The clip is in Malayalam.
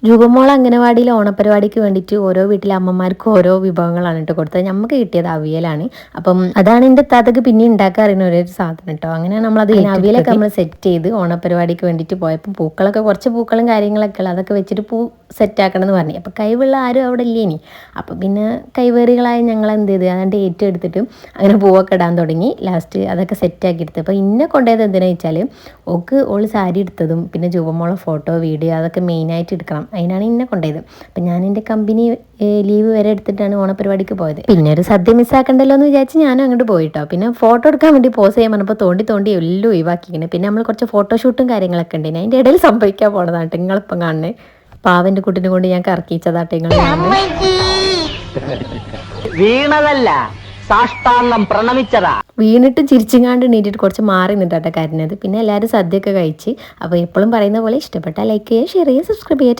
രൂപമോൾ അംഗനവാടിയിലെ ഓണപരിപാടിക്ക് വേണ്ടിയിട്ട് ഓരോ വീട്ടിലെ അമ്മമാർക്ക് ഓരോ വിഭവങ്ങളാണ് ഇട്ട് കൊടുത്തത്. നമുക്ക് കിട്ടിയത് അവിയലാണ്. അപ്പം അതാണ് എൻ്റെ താത്തക്ക് പിന്നെ ഉണ്ടാക്കാൻ അറിയുന്ന ഒരേ ഒരു സാധനം കേട്ടോ. അങ്ങനെയാണ് നമ്മളത് അവിയലൊക്കെ നമ്മൾ സെറ്റ് ചെയ്ത് ഓണപരിപാടിക്ക് വേണ്ടിയിട്ട് പോയപ്പോൾ പൂക്കളൊക്കെ കുറച്ച് പൂക്കളും കാര്യങ്ങളൊക്കെ ഉള്ള അതൊക്കെ വെച്ചിട്ട് പൂ സെറ്റാക്കണം എന്ന് പറഞ്ഞു. അപ്പോൾ കഴിവുള്ള ആരും അവിടെ ഇല്ലേനി. അപ്പം പിന്നെ കൈവേറികളായ ഞങ്ങൾ എന്ത് ചെയ്ത് അതുകൊണ്ട് ഏറ്റെടുത്തിട്ട് അങ്ങനെ പൂവൊക്കെ ഇടാൻ തുടങ്ങി. ലാസ്റ്റ് അതൊക്കെ സെറ്റാക്കി എടുത്ത്. അപ്പോൾ ഇന്നെ കൊണ്ടുപോയത് എന്തിനാ വെച്ചാൽ ഓള് സാരി എടുത്തതും പിന്നെ രൂപമോളെ ഫോട്ടോ വീഡിയോ അതൊക്കെ മെയിനായിട്ട് എടുക്കണം. അതിനാണ് എന്നെ കൊണ്ടുപോയത്. അപ്പം ഞാൻ എൻ്റെ കമ്പനി ലീവ് വരെ എടുത്തിട്ടാണ് ഓണപരിപാടിക്ക് പോയത്. പിന്നെ ഒരു സദ്യ മിസ്സാക്കണ്ടല്ലോ എന്ന് വിചാരിച്ച് ഞാനും അങ്ങോട്ട് പോയിട്ടോ. പിന്നെ ഫോട്ടോ എടുക്കാൻ വേണ്ടി പോസ് ചെയ്യാൻ പറഞ്ഞപ്പോൾ തോണ്ടി എല്ലാം ഒഴിവാക്കിങ്ങനെ. പിന്നെ നമ്മൾ കുറച്ച് ഫോട്ടോഷൂട്ടും കാര്യങ്ങളൊക്കെ ഉണ്ട്. അതിൻ്റെ ഇടയിൽ സംഭവിക്കാൻ പോണതാണ് നിങ്ങളിപ്പം കാണുന്നത്. പാവൻ്റെ കുട്ടിനെ കൊണ്ട് ഞാൻ കറക്കിച്ചതാട്ടെ നിങ്ങൾ വീണതല്ല സാഷ്ടാംഗം പ്രണമിച്ചതാ. വീണിട്ട് ചിരിച്ചിങ്ങാണ്ട് നീട്ടിട്ട് കുറച്ച് മാറി നിന്നിട്ടാട്ടെ കരഞ്ഞത്. പിന്നെ എല്ലാവരും സദ്യയൊക്കെ കഴിച്ച്. അപ്പോൾ എപ്പോഴും പറയുന്ന പോലെ ഇഷ്ടപ്പെട്ടാൽ ലൈക്ക് ചെയ്യുക, ഷെയർ ചെയ്യുക, സബ്സ്ക്രൈബ് ചെയ്യുക.